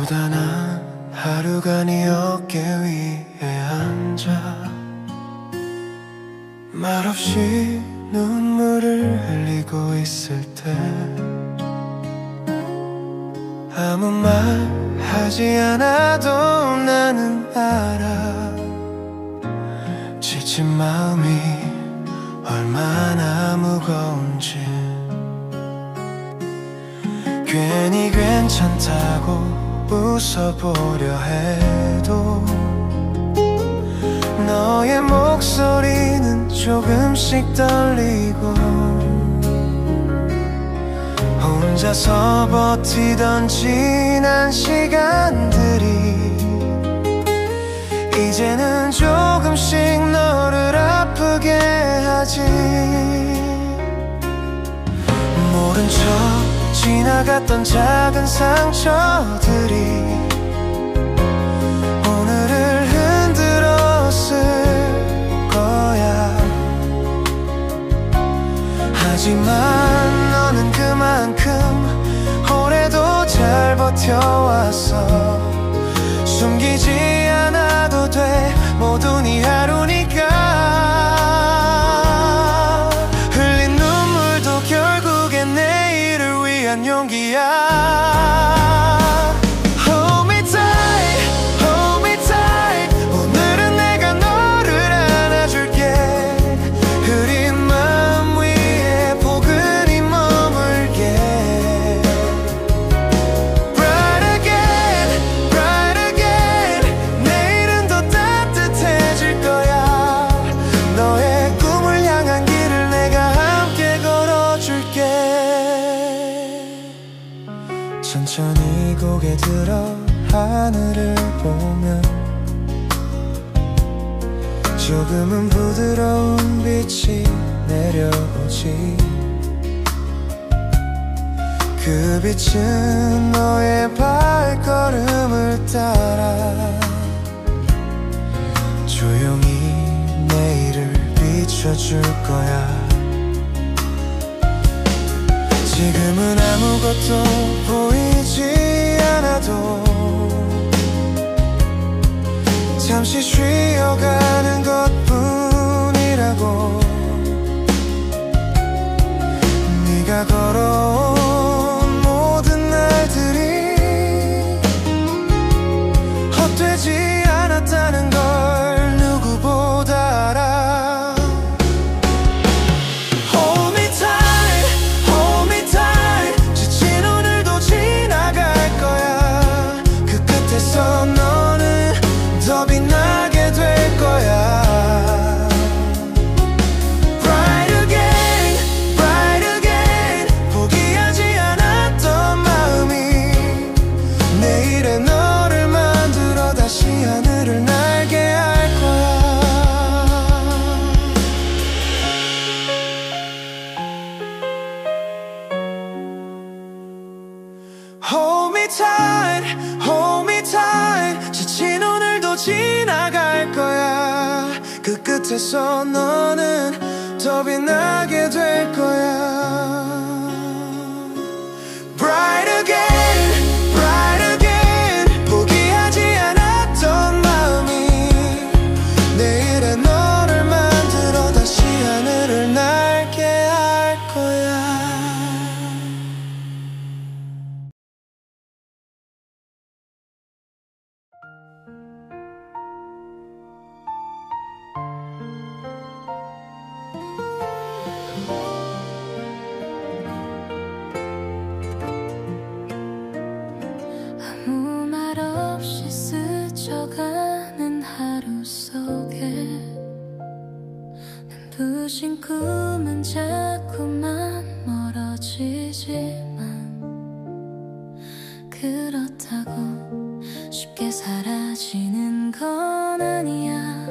고단한 하루가 네 어깨 위에 앉아 말없이 눈물을 흘리고 있을 때 아무 말 하지 않아도 나는 알아 지친 마음이 얼마나 무거운지 괜히 괜찮다고 웃어보려 해도 너의 목소리는 조금씩 떨리고 혼자서 버티던 지난 시간들이 이제는 조금씩 너를 아프게 하지 모른 척 지나갔던 작은 상처들이 오늘을 흔들었을 거야 하지만 너는 그만큼 오래도 잘 버텨왔어 숨기지 않아도 돼 모두 네 하루니까 흘린 눈물도 결국엔 내일을 위한 용기야 Hold me tight, hold me tight 오늘은 내가 너를 안아줄게 흐린 마음 위에 포근히 머물게 Bright again, bright again 내일은 더 따뜻해질 거야 너의 꿈을 향한 길을 내가 함께 걸어줄게 천천히 고개 들어 하늘을 보면 조금은 부드러운 빛이 내려오지 그 빛은 너의 발걸음을 따라 조용히 내일을 비춰줄 거야 지금은 아무것도 보이지 않아도 잠시 쉬어가는 것뿐이라고 네가 걸어온 모든 날들이 헛되지 않았다는 걸 누구보다 알아 너는 더 빛나게 될 거야 Bright again, bright again 포기하지 않았던 마음이 내일의 너를 만들어 다시 하늘을 날게 할 거야 Hold me tight, hold me tight 지친 오늘도 지나갈 거야 그 끝에서 너는 더 빛나게 될 거야 Bright again, bright again 포기하지 않았던 마음이 내일의 너를 만들어 다시 하늘을 날게 할 거야 아무 말 없이 스쳐가는 하루 속에 눈부신 꿈은 자꾸만 멀어지지만 그렇다고 쉽게 사라지는 건 아니야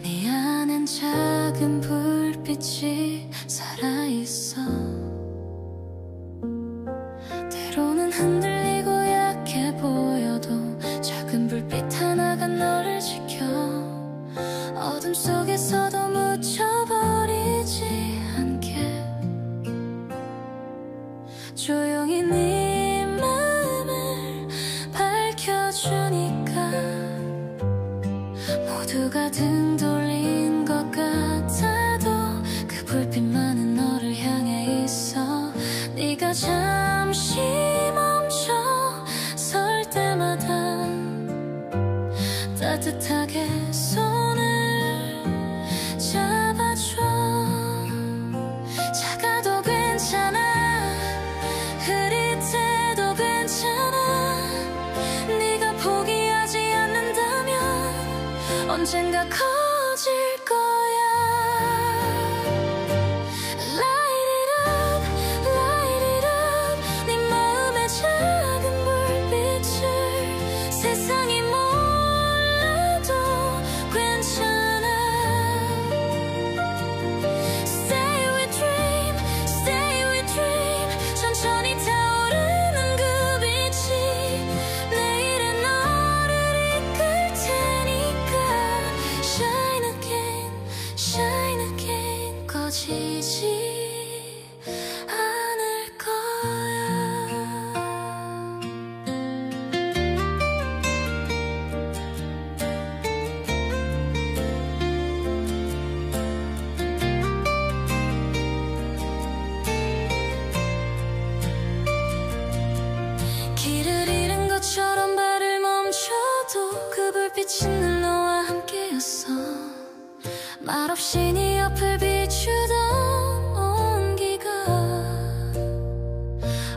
네 안엔 작은 불빛이 살아있어 때로는 흔들리고 약해 보여도 작은 불빛 하나가 너를 지켜 어둠 속에서도 묻혀버리지 않게 조용히 네 마음을 모두가 등 돌린 것 같아도 그 불빛만은 너를 향해 있어. 네가 잠시 멈춰 설 때마다 따뜻하게 손을 잡아줘. 작아도 괜찮아, 흐릿해도 괜찮아. 네가 포기하지 않는다면 언젠가 커질 거야. Light it up, light it up. 네 마음의 작은 불빛을 세상이 몰라도 괜찮아. Stay with dream, stay with dream. 천천히 타오르는 그 빛이 내일의 너를 이끌 테니까. Shine again, shine again. 꺼지지 않을 거야. 길을 잃은 것처럼 발을 멈춰도 그 불빛은 늘 너와 함께였어. 말없이 네 옆을 비추던 온기가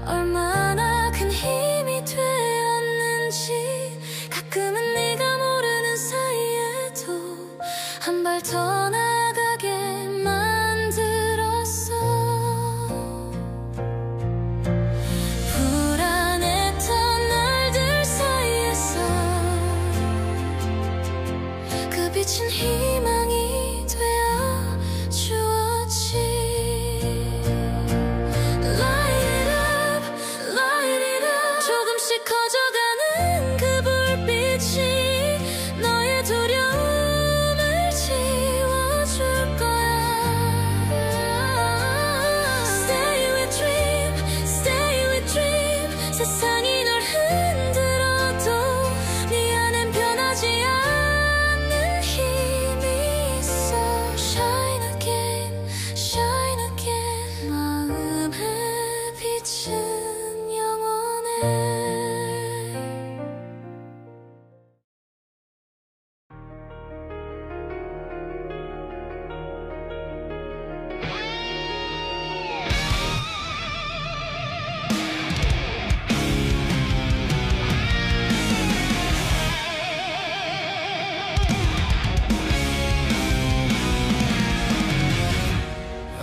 얼마나 큰 힘이 되었는지. 가끔은 네가 모르는 사이에도 한 발 더 나가게 만들었어. 불안했던 날들 사이에서 그 빛은 희망이 되어 주었지. Light it up, light it up. 조금씩 커져가는 그 불빛이 너의 두려움을 지워줄 거야. Stay with dream, stay with dream. 세상이 널 흔들어도 네 안엔 변하지 않는 힘이 있어. Shine again, shine again. 마음의 빛은 영원해.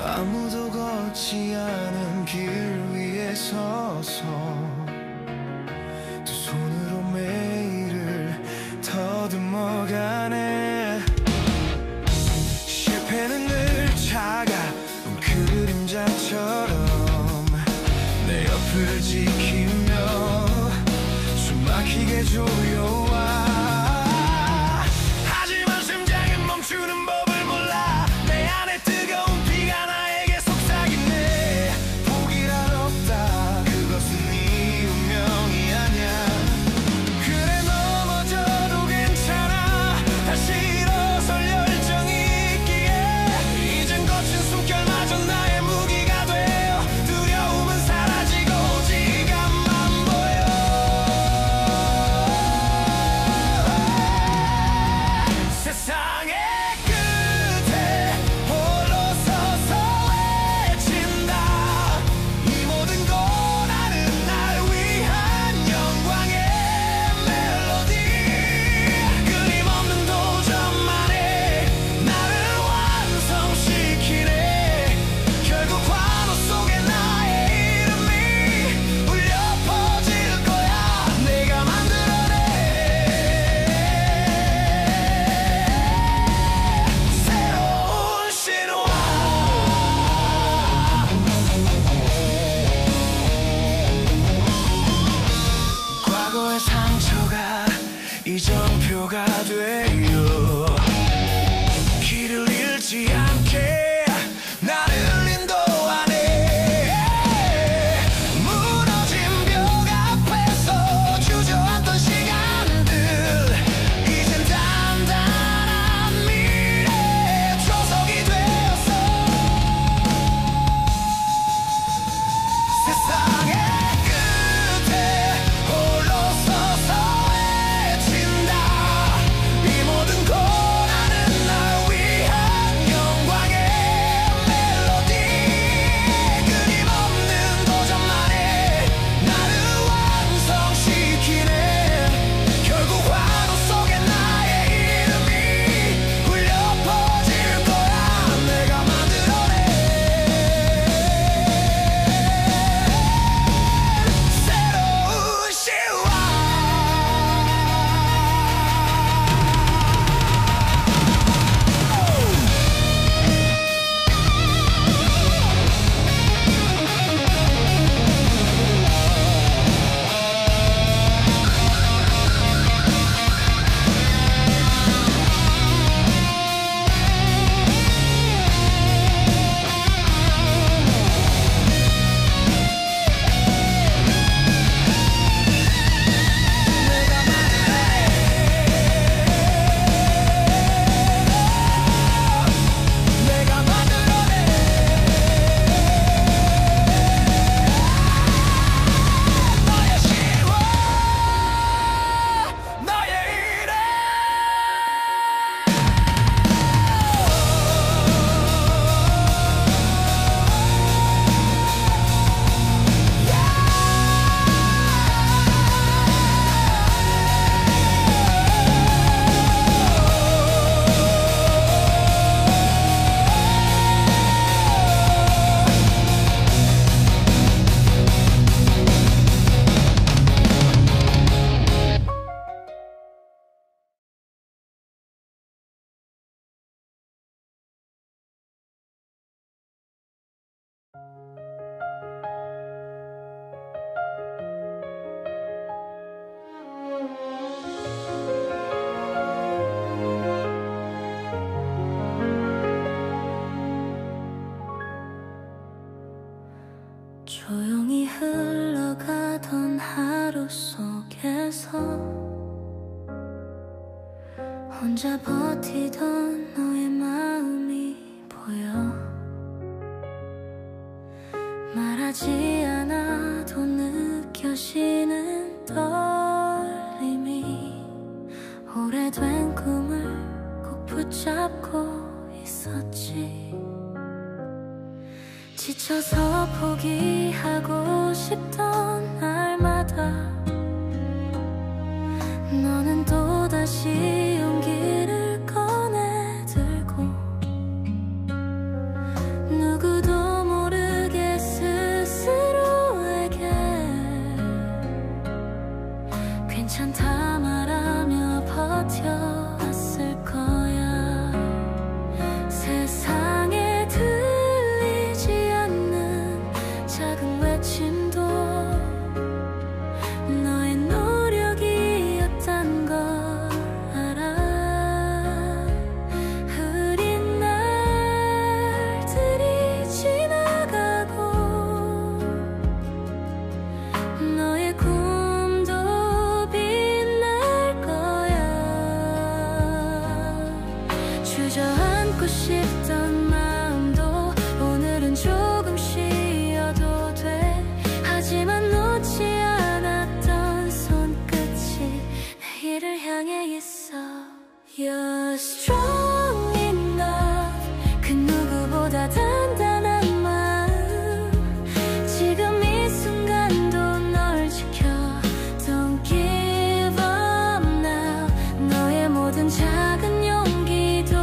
아무도 걷지 않은 길 위에 서서 두 손으로 매일을 더듬어가네. 실패는 늘 차가운 그림자처럼 내 옆을 지키며 숨 막히게 조여와. 하지만 심장은 멈추는 법을 몰라. 내 안에 뜨거운 피가 나에게 속삭이네. 포기란 없다, 그것은 네 혼자 버티던 너의 마음이 보여. 말하지 않아도 느껴지는 떨림이 오래된 꿈을 꼭 붙잡고 있었지. 지쳐서 포기하고 싶던 날마다 너는 또다시 용기를 꺼내들고 누구도 모르게 스스로에게 괜찮다 말하며 버텨왔을 거야. 세상에 들리지 않는 작은 외침도 너의 노력이었단 걸 알아. 흐린 날들이 지나가고 너의 꿈도 빛날 거야. 주저앉고 싶던 마음도 오늘은 조금 쉬어도 돼. 하지만 놓지 않았던 손끝이 내일을 향해 있어. You're strong enough. 그 누구보다 단단한 마음 지금 이 순간도 널 지켜. Don't give up now. 너의 모든 작은 용기도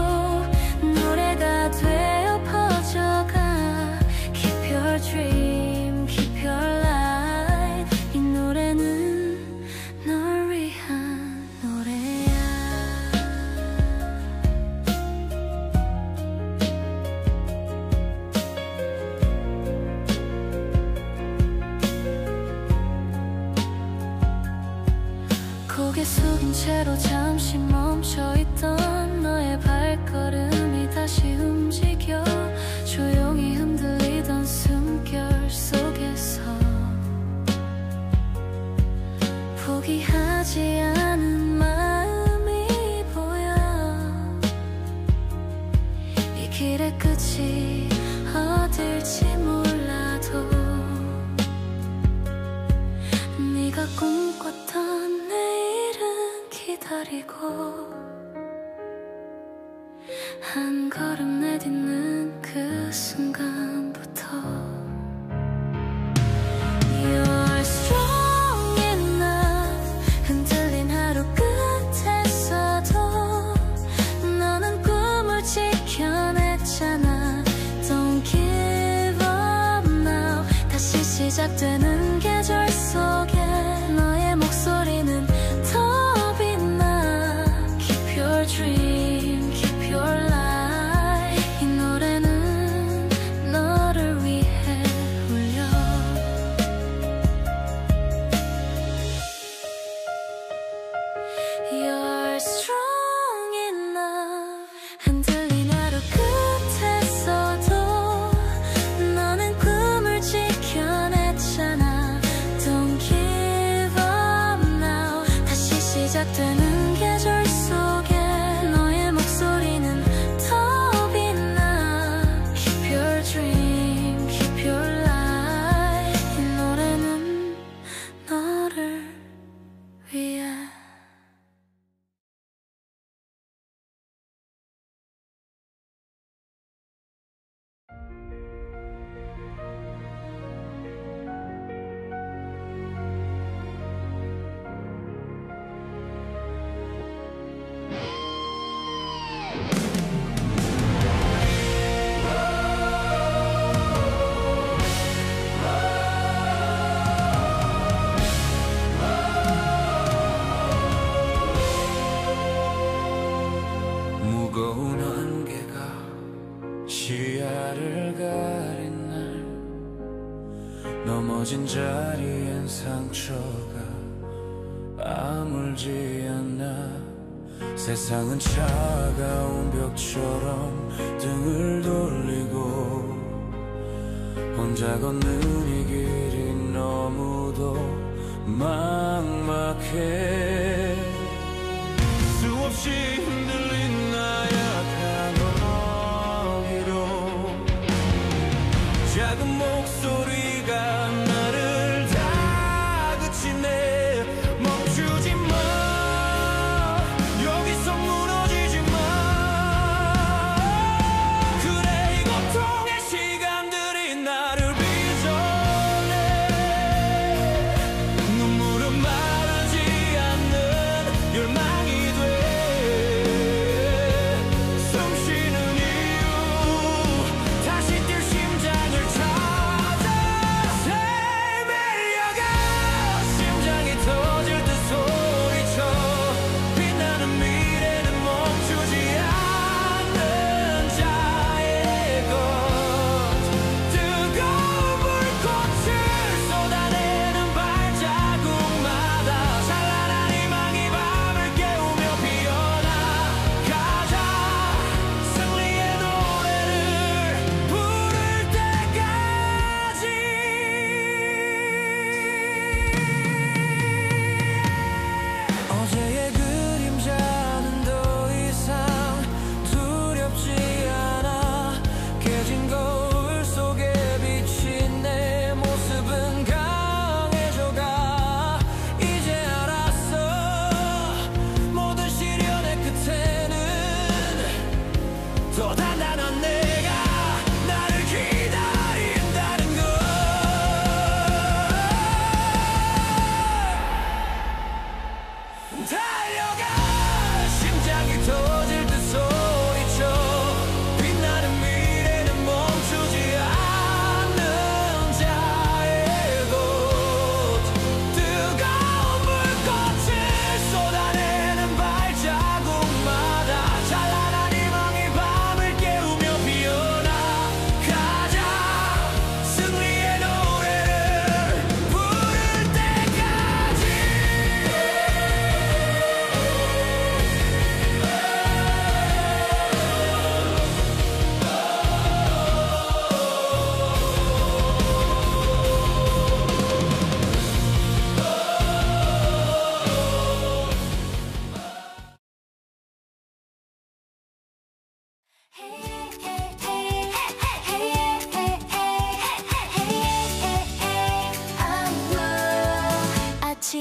노래가 되어 퍼져가. Keep your dream, keep your light. 이 노래는 널 위한 노래야. 고개 숙인 채로 잠시 멈춰있던 너의 발걸음이 다시 움직여. 조용히 흔들리던 숨결 속에서 포기하지 않은 마음이 보여. 이 길의 끝이 어딜지 몰라도 네가 꿈꿨던 내일은 기다리고 한 걸음 내딛는 그 순간부터 You're strong enough. 흔들린 하루 끝에서도 너는 꿈을 지켜냈잖아. Don't give up now. 다시 시작되는 계절 속에 너의 목소리는 더 빛나. Keep your dream, keep your light. 이 노래는 너를 위해 울려. You're strong enough. 흔들린 하루 끝에서도 너는 꿈을 지켜냈잖아. Don't give up now. 다시 시작되는 계절 속에 너의 목소리는 더 빛나. Keep your dream, keep your light. 이 노래는 너를 위해. 무거운 안개가 시야를 가린 날 넘어진 자리엔 상처가 아물지 않아. 세상은 차가운 벽처럼 등을 돌리고 혼자 걷는 이 길이 너무도 막막해. 수없이 흔들리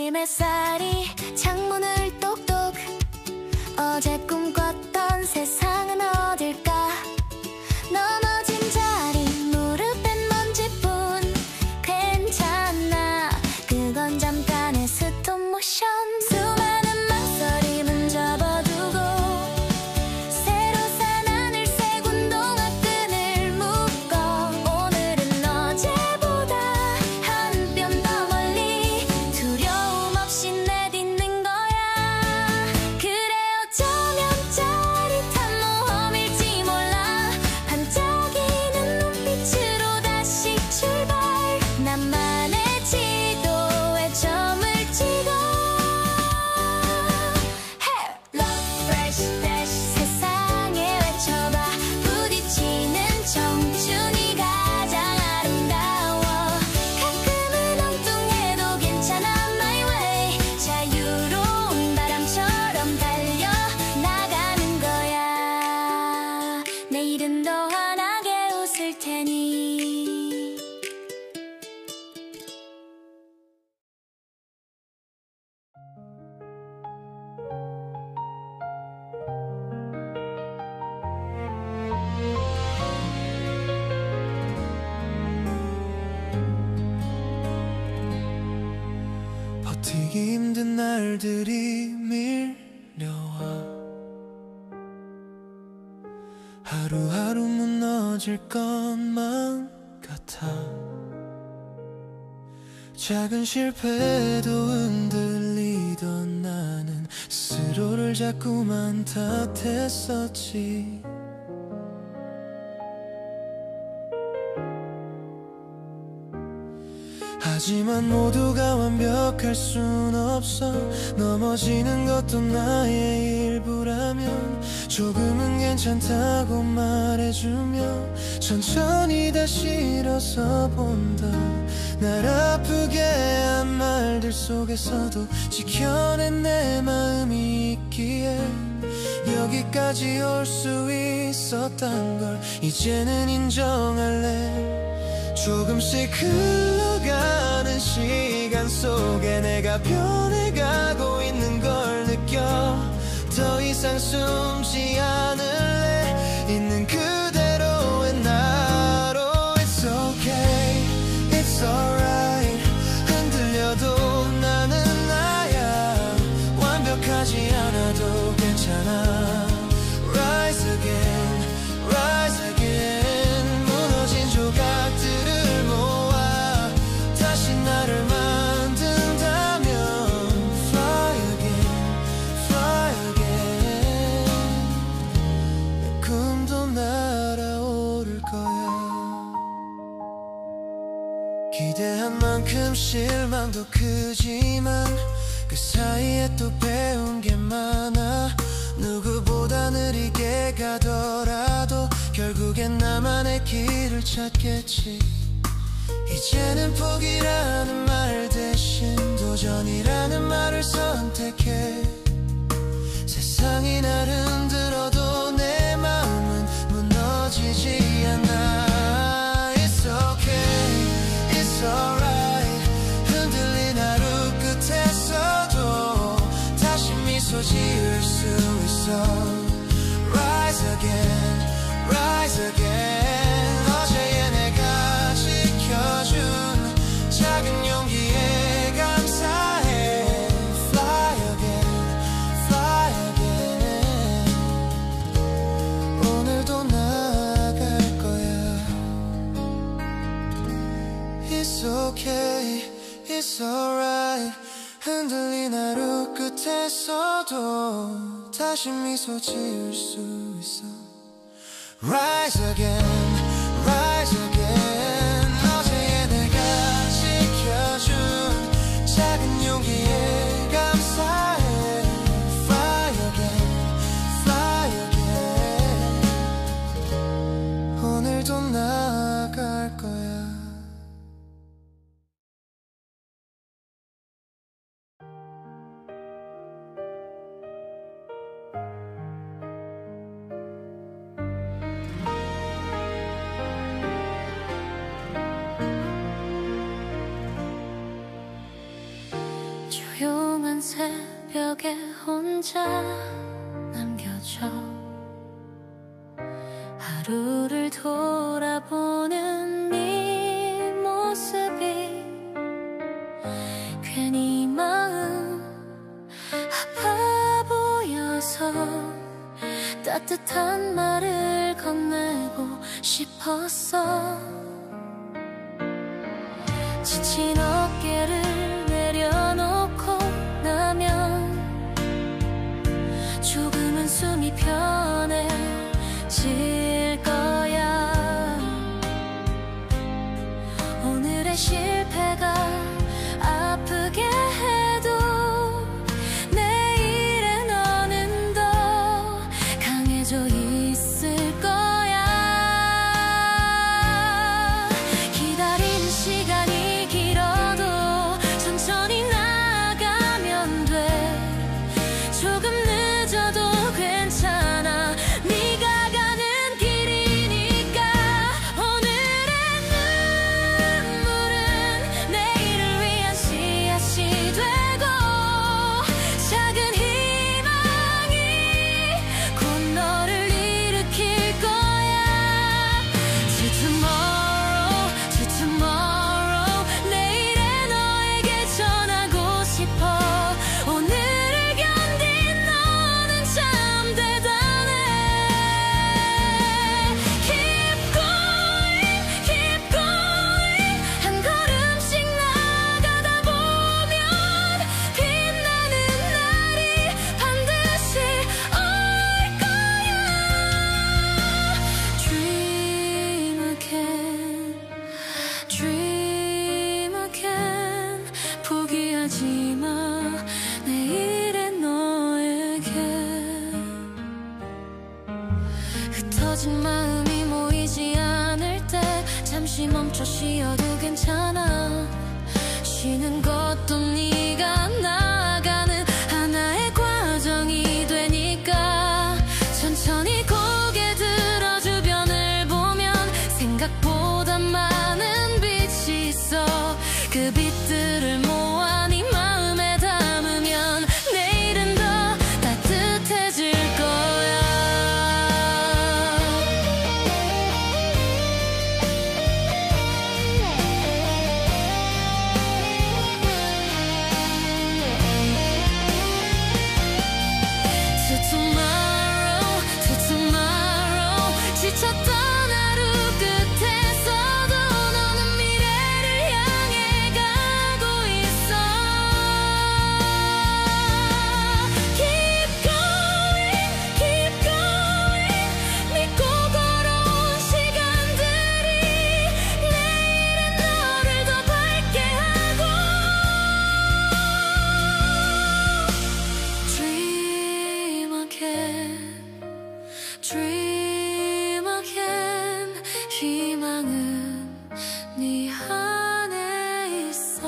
우리 햇살이 창문을 똑똑 어제 꿈꿨던 세상은 어딜까 넘어진 자리 무릎엔 먼지뿐 괜찮아 그건 잠깐의 스톱모션 수많은 망설임은 접어두고 새로 산 하늘색 운동화끈을 묶어 오늘은 어제보다 한 뼘 더 멀리 두려움 없이 내딛는 거야 그래 어쩌면 짜릿한 모험일지 몰라 반짝이는 눈빛으로 다시 출발 나만의 지도에 점을 찍어 Hey! Love fresh dash 세상에 외쳐봐 부딪히는 청춘이 가장 아름다워 가끔은 엉뚱해도 괜찮아 my way 자유로운 바람처럼 달려나가는 거야 내일은 더 환하게 웃을 테니 버티기 힘든 날들이 밀려와 하루하루 무너질 것만 같아 작은 실패도 흔들리던 나는 스스로를 자꾸만 탓했었지 하지만 모두가 완벽할 순 없어 넘어지는 것도 나의 일부라면 조금은 괜찮다고 말해주며 천천히 다시 일어서 본다 날 아프게 한 말들 속에서도 지켜낸 내 마음이 있기에 여기까지 올 수 있었단 걸 이제는 인정할래 조금씩 흘러가는 시간 속에 내가 변해가고 있는 걸 느껴 더 이상 숨지 않을래 있는 그대로의 나로 It's okay, it's alright 흔들려도 나는 나야 완벽하지 않아도 괜찮아 Rise again, rise again 무너진 조각들을 모아 다시 나를 만든다면 Fly again, fly again 내 꿈도 날아오를 거야 기대한 만큼 실망도 크지만 그 사이에 또 배운 게 많아 누구보다 느리게 가더라도 결국엔 나만의 길을 찾겠지 이제는 포기라는 말 대신 도전이라는 말을 선택해 세상이 날 흔들어도 내 마음은 무너지지 않아 It's okay, it's alright 흔들린 하루 끝에서도 다시 미소 지을 수 있어 Rise again, rise again 어제의 내가 지켜준 작은 용기에 감사해 Fly again, fly again 오늘도 나아갈 거야 It's okay, it's alright 흔들린 하루 끝에서도 다시 미소 지을 수 있어 Rise again, rise again 어제의 내가 지켜준 작은 용기에 감사해 Fly again, fly again 오늘도 나아갈 거야 조용한 새벽에 혼자 남겨져 하루를 돌아보는 네 모습이 괜히 마음 아파 보여서 따뜻한 말을 건네고 싶었어. 지친 어깨를 내려놓고 나면 조금은 숨이 편해질 거야. 오늘의 실패가 아프게 해도 내일의 너는 더 강해져 있을 거야. 기다리는 시간이 길어도 천천히 나가면 돼. 조금 늦어도 괜찮아. 네가 가는 길이니까. 오늘의 눈물은 내일을 위한 씨앗이 되고 작은 희망이 곧 너를 일으킬 거야. To tomorrow, to tomorrow. 내일의 너에게 전하고 싶어. 오늘을 견딘 너는 참 대단해. Keep going, keep going. 한 걸음씩 나가다 보면 빛나는 날이 반드시 올 거야. Dream again, dream again. 포기하지 마 내일의 너에게. 흩어진 마음이 모이지 않을 때 잠시 멈춰 쉬어도 괜찮아. 쉬는 것도 네가 나아가는 하나의 과정이 되니까. 천천히 고개 들어 주변을 보면 생각보다 많은 빛이 있어. 그 빛들을 모아 네 마음에 담으면 내일은 더 따뜻해질 거야. To tomorrow, to tomorrow. 지쳤던 하루 끝에서도 너는 미래를 향해 가고 있어. Keep going, keep going. 믿고 걸어온 시간들이 내일의 너를 더 밝게 하고. Dream again, dream again. 희망은 네 안에 있어.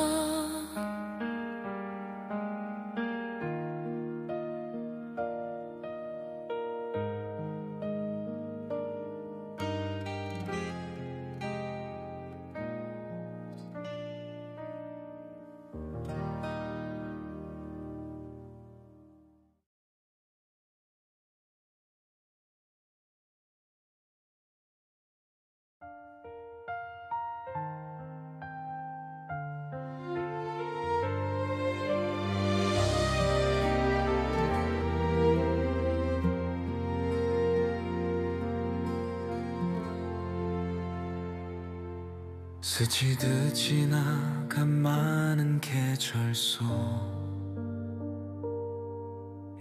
스치듯 지나간 많은 계절 속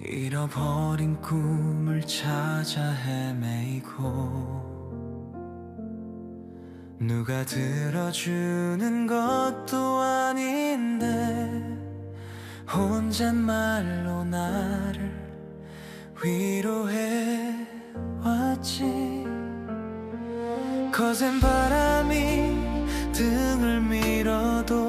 잃어버린 꿈을 찾아 헤매이고. 누가 들어주는 것도 아닌데 혼잣말로 나를 위로해 왔지. 거센 바람이 등을 밀어도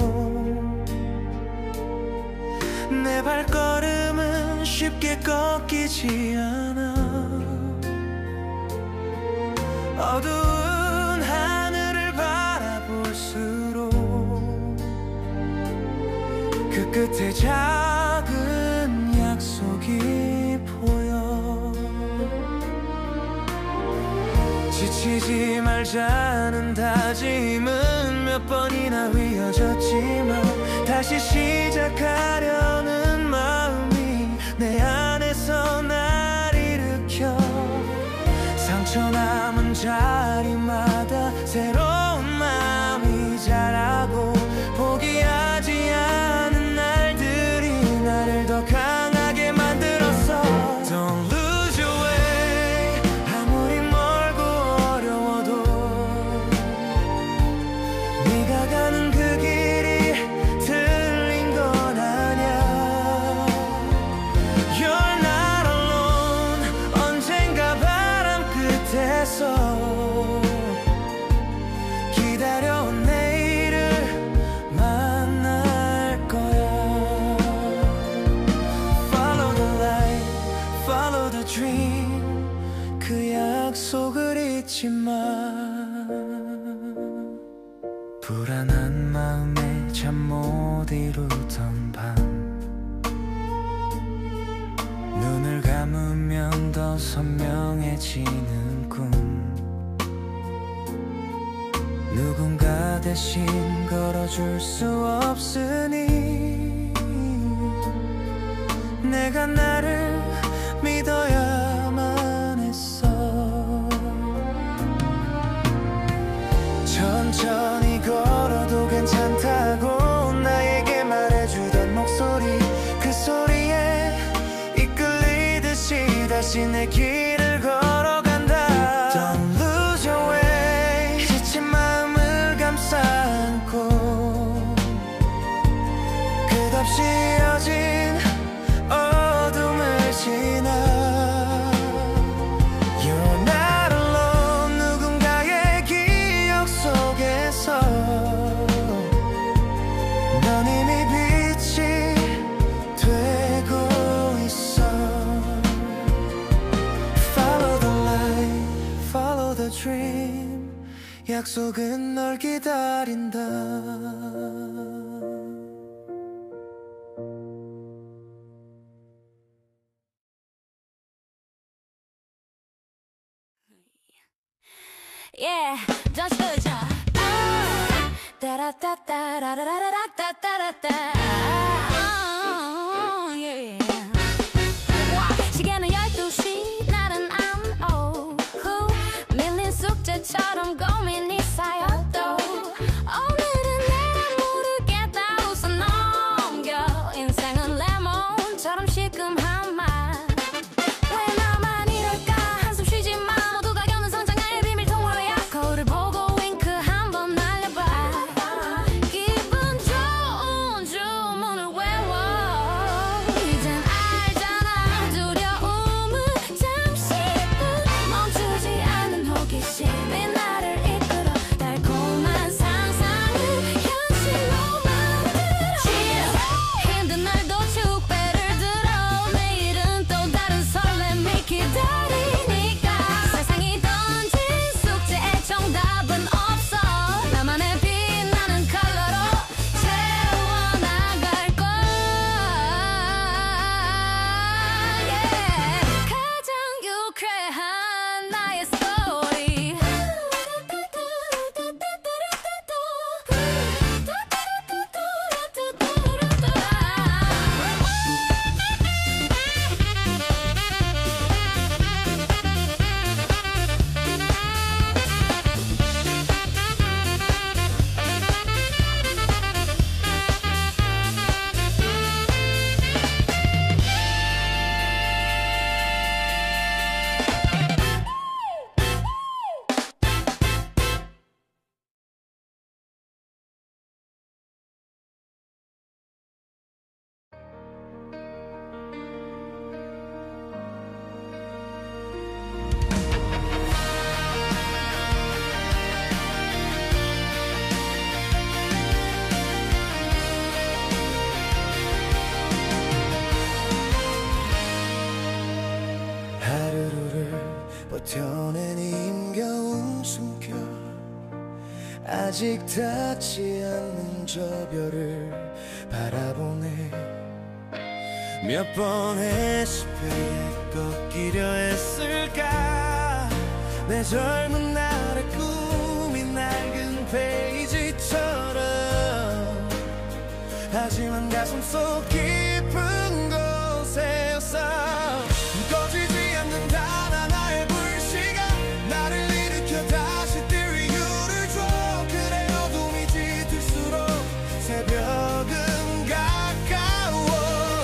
내 발걸음은 쉽게 꺾이지 않아. 어두운 하늘을 바라볼수록 그 끝에 작은 약속이 보여. 지치지 말자는 다짐은 몇 번이나 휘어졌지만 다시 시작하려는 마음이 내 안에서 날 일으켜. 상처 남은 자리마다 새로운 마음이 자라고 포기하지 않은 날들이 나를 더 강하게 만들었어. Don't lose your way. 아무리 멀고 어려워도 네가 가는 그 길이 틀린 건 아냐. You're not alone. 언젠가 바람 끝에서 기다려온 내일을 만날 거야. Follow the light, follow the dream. 그 약속을 잊지 마. 불안한 마음에 잠 못 이루던 밤, 눈을 감으면 더 선명해지는 꿈. 누군가 대신 걸어줄 수 없으니 내가 나를 믿어야만 했어. 천천히 걸어도 괜찮다고 나에게 말해주던 목소리, 그 소리에 이끌리듯이 다시 내 길을 걸어간다. Don't lose your way. 지친 마음을 감싸 안고 끝없이 이어진 어둠을 지나. You're not alone. 누군가의 기억 속에서 넌 이미 빛이 되고 있어. Follow the light, follow the dream. 약속은 널 기다린다. Yeah, just the job. Da da da da da da da da da da da. Yeah. 시계는 12시, 날은 안 오후. 밀린 숙제처럼 고민이 쌓여도 오늘은 내가 모르게 다 웃어 넘겨. 인생은 레몬처럼 시큼한 맛. 왜 나만 이럴까 한숨 쉬지 마. 모두가 겪는 성장의 비밀 통로야. 거울을 보고 윙크 한번 날려봐. 기분 좋은 주문을 외워. 이젠 알잖아. 두려움은 잠시뿐. 멈추지 않는 호기심이 나를 이끌어. 달콤한 상상을 현실로 만들어. 힘든 날도 축배를 들어. 내일은 또 다른 설렘이 기다리니까. 세상이 던진 숙제에 정답은 없어. 나만의 빛나는 컬러로 채워나갈 거야. Yeah. 가장 유쾌한 나의 스토리. 하루를 버텨낸 힘겨운 숨결. 아직 닿지 않는 저 별을 바라보네. 몇 번의 실패에 꺾이려 했을까. 내 젊은 날의 꿈이 낡은 페이지처럼. 하지만 가슴 속 깊은 곳에서 꺼지지 않는 단 하나의 불씨가 나를 일으켜 다시 뛸 이유를 줘. 그래 어둠이 짙을수록 새벽은 가까워.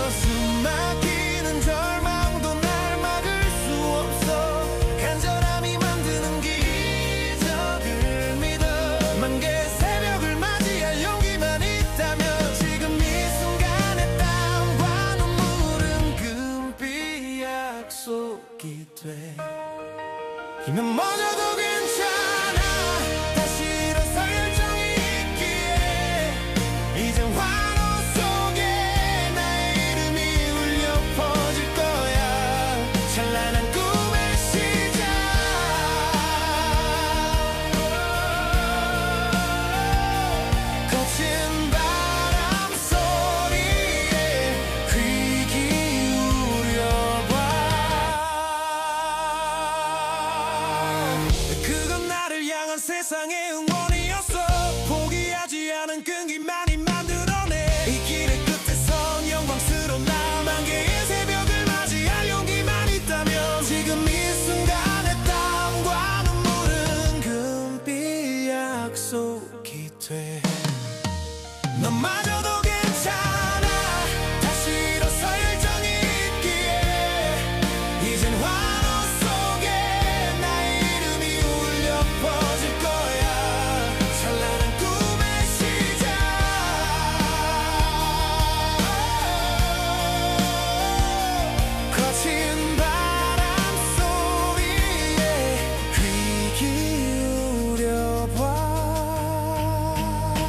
숨막히는 절망도 날 막을 수 없어. 간절함이 만드는 기적을 믿어. 만 개의 새벽을 맞이할 용기만 있다면 지금 이 순간의 땀과 눈물은 금빛 약속이 돼. 이면 멎어도 괜찮아. 다시 일어설 열정이 있기에. 이젠 환호 속에 나의 이름이 울려 퍼질 거야. 찬란한 꿈의 시작. 거친 바람 소리에 귀 기울여봐. 그건 나를 향한 세상의 응원이었어. 포기하지 않은 끈기만이 만들어내. 이 길의 끝에선 영광스러운 나만 개의 새벽을 맞이할 용기만 있다면 지금 이 순간의 땀과 눈물은 금빛 약속이 돼. 너마저도 괜찮아. 다시 일어설 열정이 있기에. 이젠 환호 속에 나의 이름이 울려 퍼질 거야. 찬란한 꿈의 시작. 거친 바람 소리에 귀 기울여봐.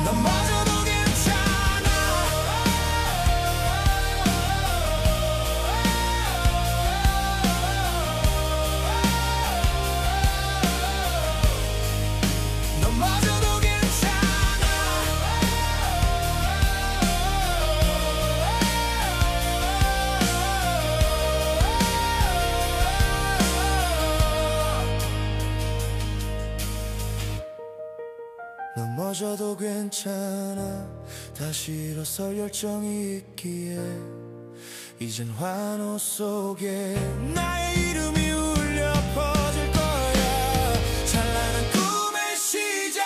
너마저도 괜찮아. 너마저도 괜찮아. 넘어져도 괜찮아. 다시 일어설 열정이 있기에. 이젠 환호 속에 나의 이름이 울려 퍼질 거야. 찬란한 꿈의 시작.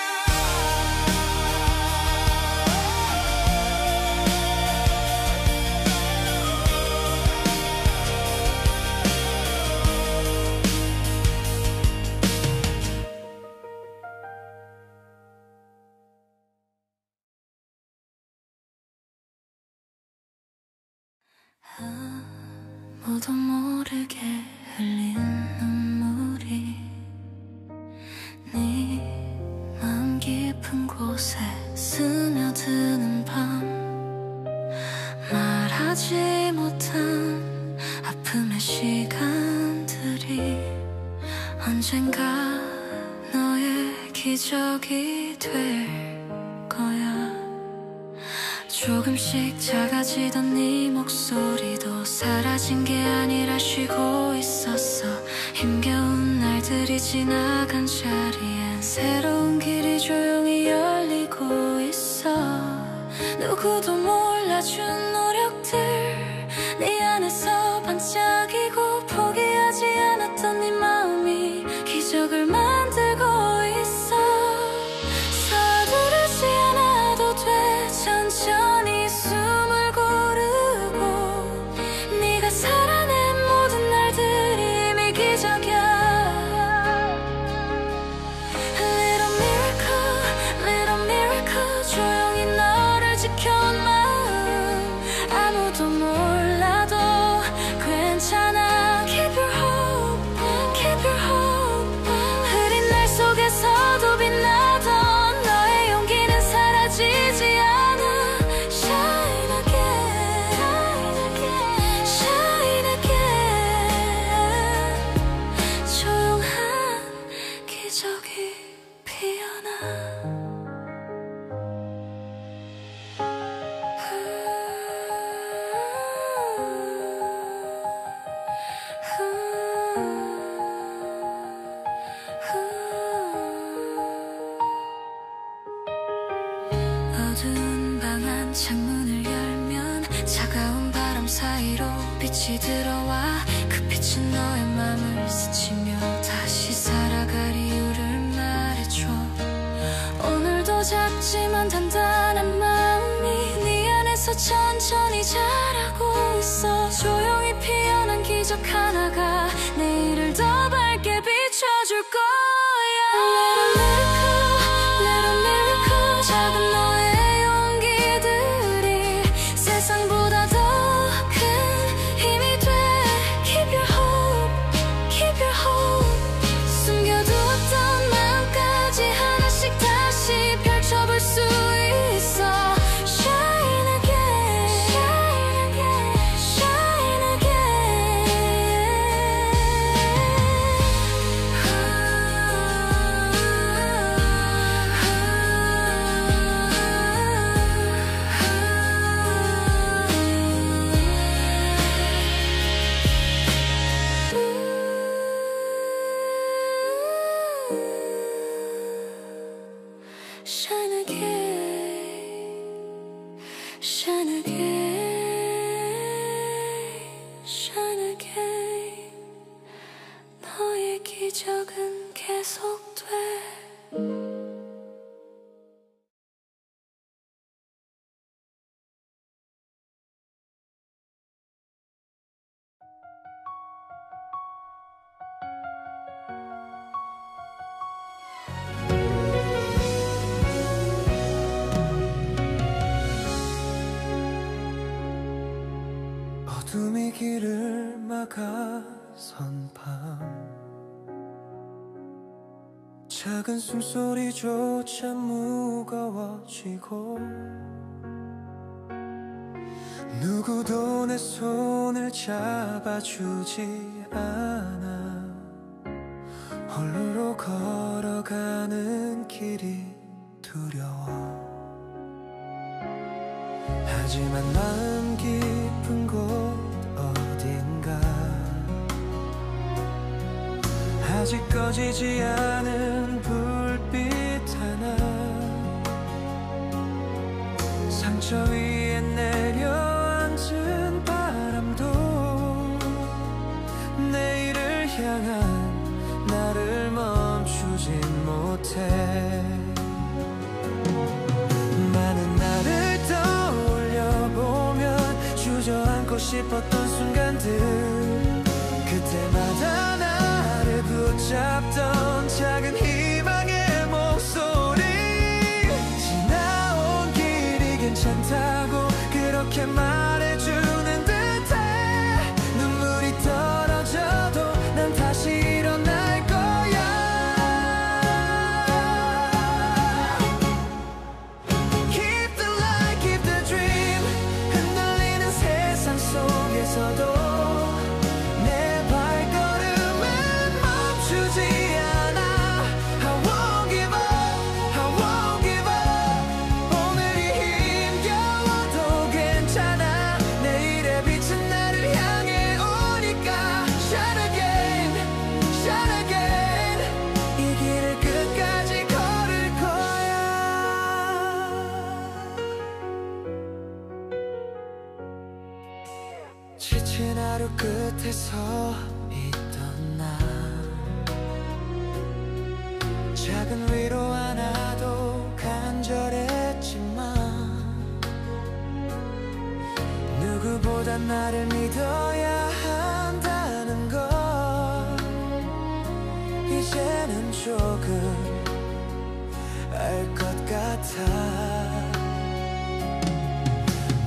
아무도 모르게 흘린 눈물이 네 마음 깊은 곳에 스며드는 밤. 말하지 못한 아픔의 시간들이 언젠가 너의 기적이 될 거야. 조금씩 작아지던 네 목소리도 사라진 게 아니라 쉬고 있었어. 힘겨운 날들이 지나간 자리엔 새로운 길이 조용히 열리고 있어. 누구도 몰라준 노력들 네 안에서 반짝이고. 포기하지 않았던 네 마음이 기적을 만들고 있어. 서두르지 않아도 돼. 천천히 숨을 고르고. 네가 살아낸 모든 날들이 이미 기적이야. Little miracle, little miracle. 조용히 너를 지켜온 마음. 아무 사이로 빛이 들어와 그 빛은 너의 맘을 스치며 다시 살아갈 이유를 말해줘. 오늘도 작지만 단단한 마음이 네 안에서 천천히 자라고 있어. 조용히 피어난 기적 하나가 내일을 더 밝게 비춰줄 거야. Little miracle, 작은 너의 용기들이 세상보다 더 큰 힘이 돼. Keep your hope, keep your hope. 숨겨두었던 마음까지 하나씩 다시 펼쳐볼 수 있어. Shine again, shine again, shine again. Shine again, shine again, shine again. 너의 기적은 계속돼. 어둠이 길을 막아선 밤, 작은 숨소리조차 무거워지고 누구도 내 손을 잡아주지 않아. 홀로 걸어가는 길이 두려워. 하지만 마음 깊은 곳 어딘가 아직 꺼지지 않은 불빛 하나, 상처 위에 내려앉은 바람도 내일을 향한 나를 멈추진 못해. 많은 나를 떠올려보면 주저앉고 싶었던 순간들, 그때마다 나를 붙잡던 작은 희망의 목소리. 지나온 길이 괜찮다고 그렇게 말해주는 듯해. 눈물이 떨어져도 난 다시 일어날 거야. Keep the light, keep the dream. 흔들리는 세상 속에서도 내 발걸음은 멈추지 않아. I won't give up, I won't give up. 오늘이 힘겨워도 괜찮아. 내일의 빛은 나를 향해 오니까. Shine again, shine again. 이 길을 끝까지 걸을 거야. 지친 하루 끝에 서 있던 나, 작은 위로 하나도 간절했지만 누구보다 나를 믿어야 한다는 걸 이제는 조금 알 것 같아.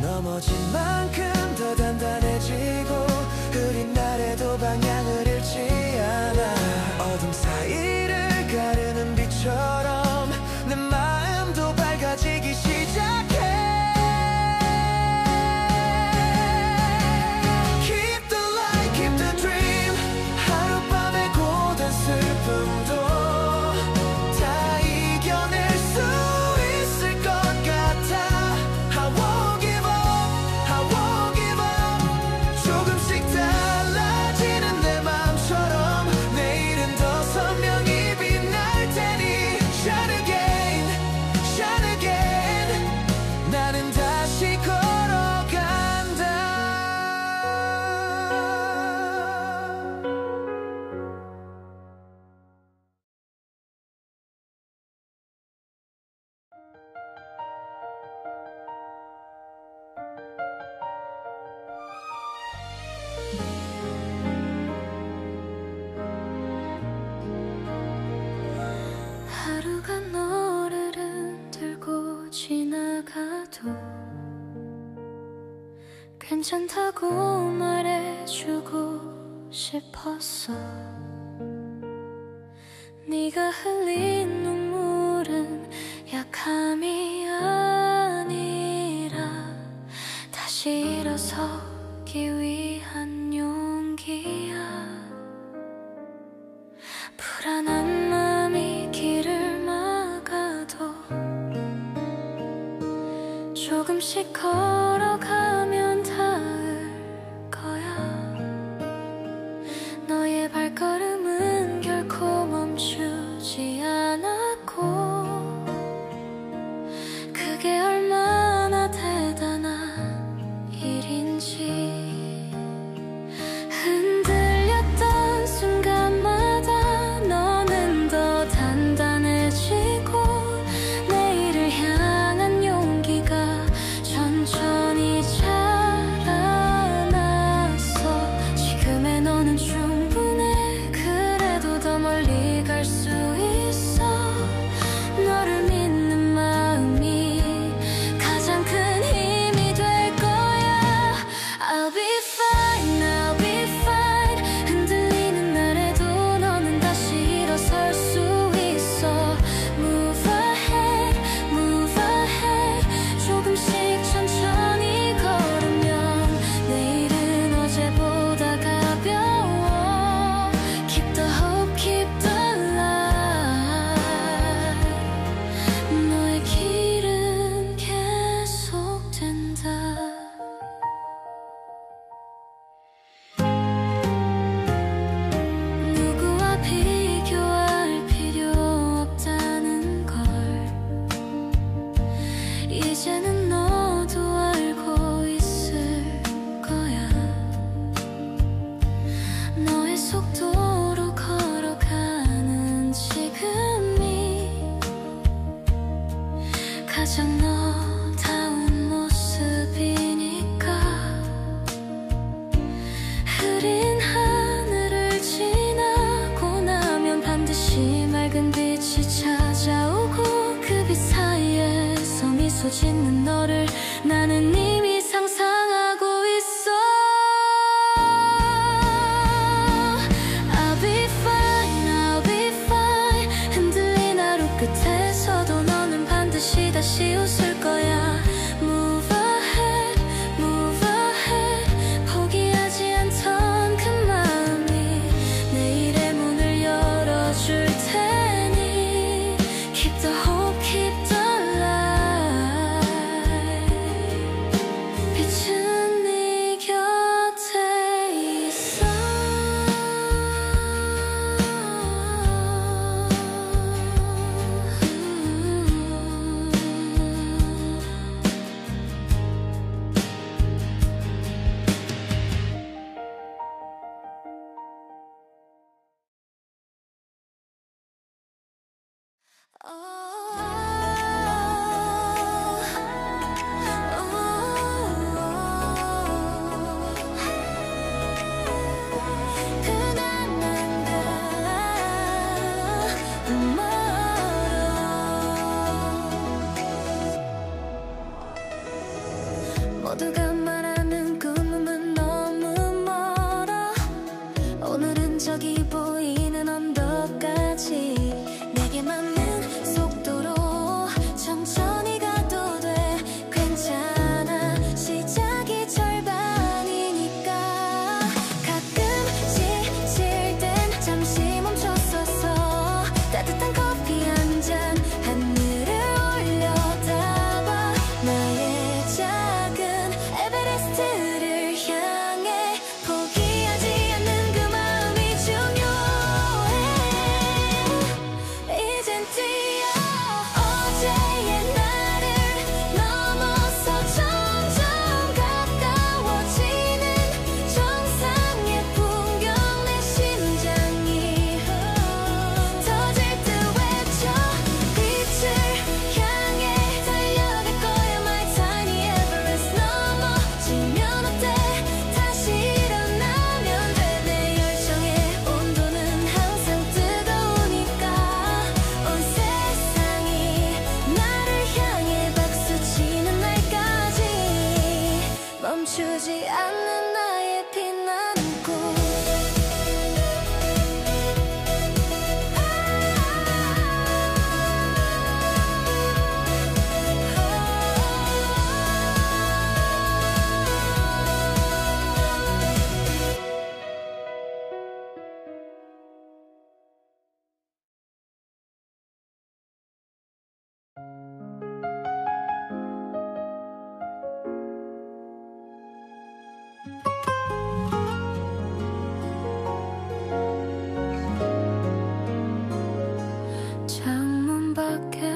넘어진 만큼 더 단단해지고 흐린 날에도 방향을 잃지 않아. 어둠 사이를 가르는 빛처럼 내 마음도 밝아지기 시작해. Keep the light, keep the dream. 하룻밤의 고단 슬픔도 다 이겨낼 수 있을 것 같아. I won't give up, I won't give up. 괜찮다고 말해주고 싶었어. 네가 흘린 눈물은 약함이 아니라 다시 일어서기 위한 용기야. 불안한 마음이 길을 막아도 조금씩 걸어가면 닿을 거야. 너의 발걸음은 결코 멈추지 않았고 그게 얼마나 대단한 일인지. 흔들렸던 순간마다 너는 더 단단해지고 내일을 향한 용기가 천천히 자라났어. 지금의 너는 충분해. 그래도 더 멀리 갈 수 있어. 너를 믿는 마음이 가장 큰 힘이 될 거야. I'll be fine, I'll be fine. 흔들리는 날에도 너는 다시 일어설 수 있어. Move ahead, move ahead. 조금씩 천천히 걸으면 내일은 어제보다 가벼워. Keep the hope, keep the light. 너의 길은 계속된다. 누구와 비교할 필요 없다는 걸 이제는 너도 알고 있을 거야. 너의 속도로 걸어가는 지금이 가장 너다운 모습이니까. 흐린 하늘을 지나고 나면 반드시 맑은 빛이 찾아오고 그 빛 사이에서 미소 짓는 너를 나는 이미 상상하고 있어. I'll be fine, I'll be fine. 흔들린 하루 끝에서도 너는 반드시 다시 웃을 거야. Move ahead, move ahead. 포기하지 않던 그 마음이 내일의 문을 열어줄 테니. Keep the hope, keep the light. 빛은 네 곁에 있어. 모두가 말하는 꿈은 너무 멀어. 오늘은 저기 보이는 언덕까지 내게 맞는 속 않는 나의 빛나는 꽃. 창문 밖에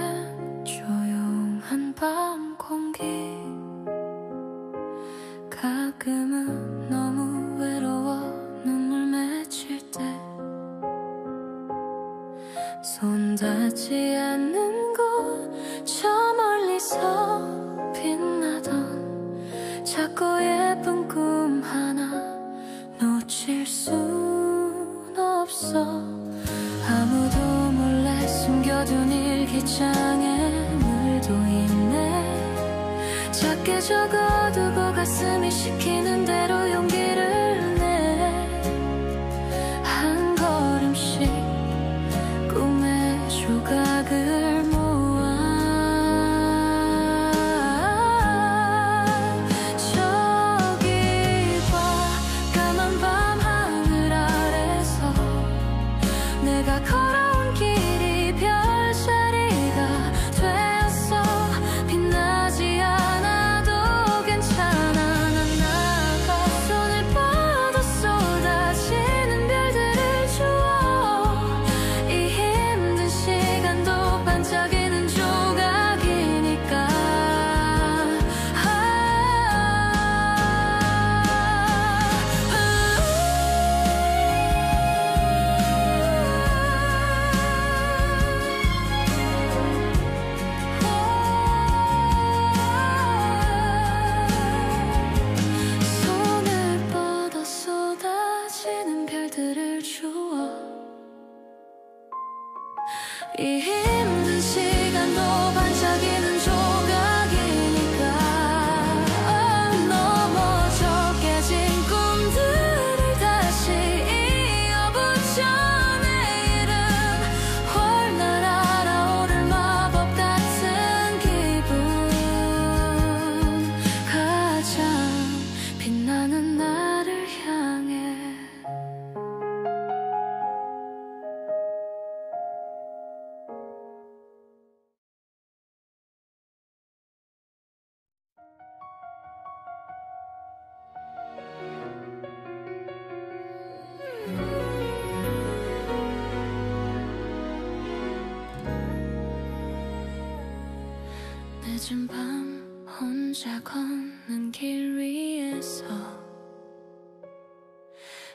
조용한 밤 공기, 가끔은 너무 외로워 눈물 맺힐 때 손 닿지 않는 곳 저 멀리서 빛나던 작고 예쁜 꿈 하나 놓칠 순 없어. 아무도 몰래 숨겨둔 일기장에 물도 있네. 작게 적어두고 가슴이 시키는 대로 용기를 내. 한 걸음씩 꿈의 조각을 모아 저기 봐, 까만 밤 하늘 아래서 내가 걸어온 길이 별자리가 되었어. 빛나지 않아도 괜찮아. 난 나가 손을 뻗어 쏟아지는 별들을 주워. 이 힘든 시간도 반짝이는 조각이니까. 손을 뻗어 쏟아지는 별들을 주워. 이 힘든 시간도 반짝이는 조각이니까. 넘어져 깨진 꿈들을 다시 이어붙여. 내일은 홀날 알아오를 마법 같은 기분. 가장 빛나는 나를 향해. 늦은 밤 혼자 걷는 길 위에서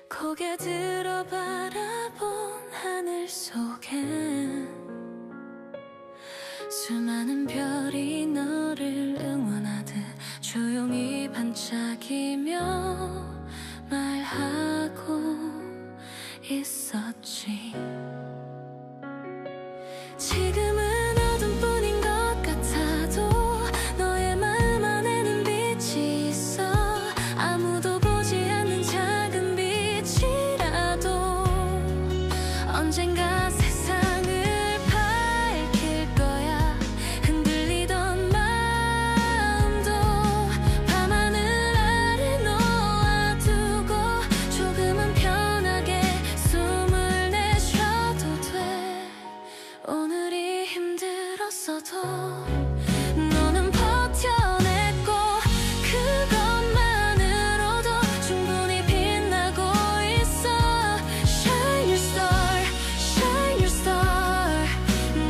고개 들어 바라본 하늘 속엔 수많은 별이 너를 응원하듯 조용히 반짝이며 말하고 있었지. 지금은 어둠뿐인 것 같아도 너의 마음 안에는 빛이 있어. 아무도 보지 않는 작은 빛이라도 언젠가 세상을 밝힐 거야. 흔들리던 마음도 밤하늘 아래 놓아두고 조금은 편하게 숨을 내쉬어도 돼. 오늘이 힘들었어도 너는 버텨냈고 그것만으로도 충분히 빛나고 있어. Shine your star, shine your star.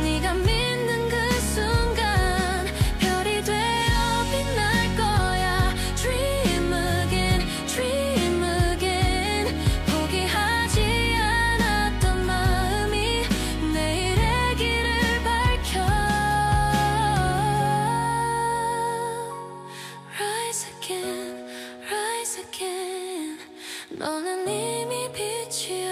네가 믿는 그 순간 별이 되어 빛날 거야. Dream again, dream again. 포기하지 않았던 마음이 내일의 길을 밝혀. Rise again, rise again. 너는 이미 빛이야.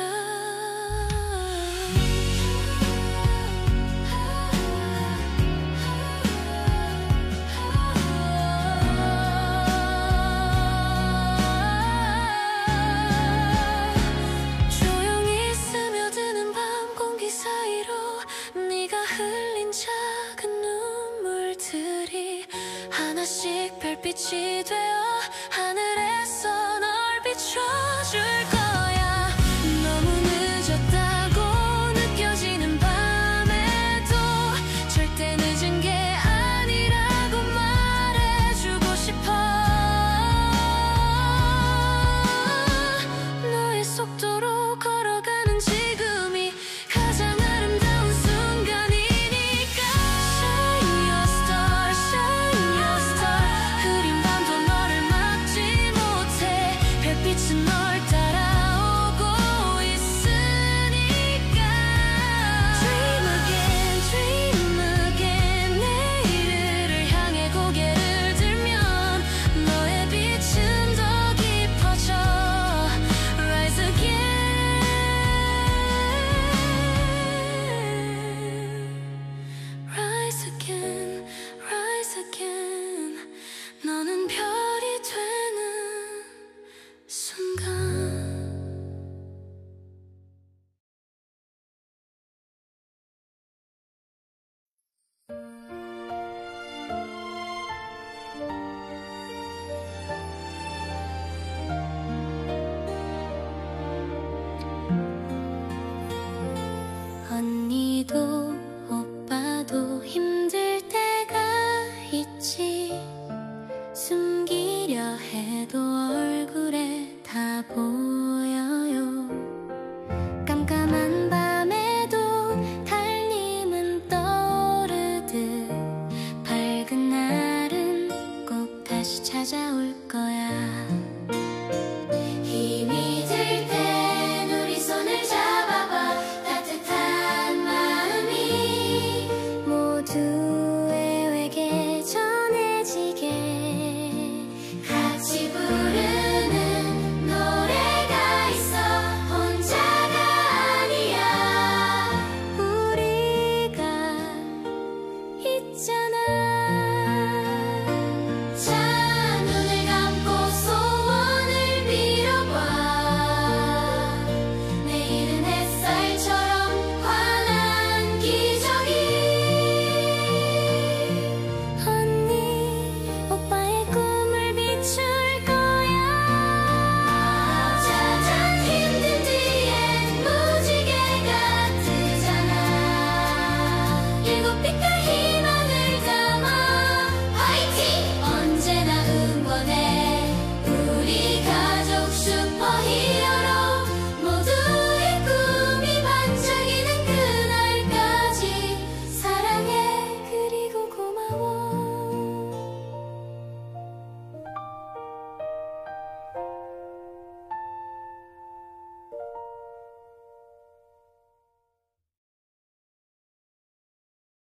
빛이 되어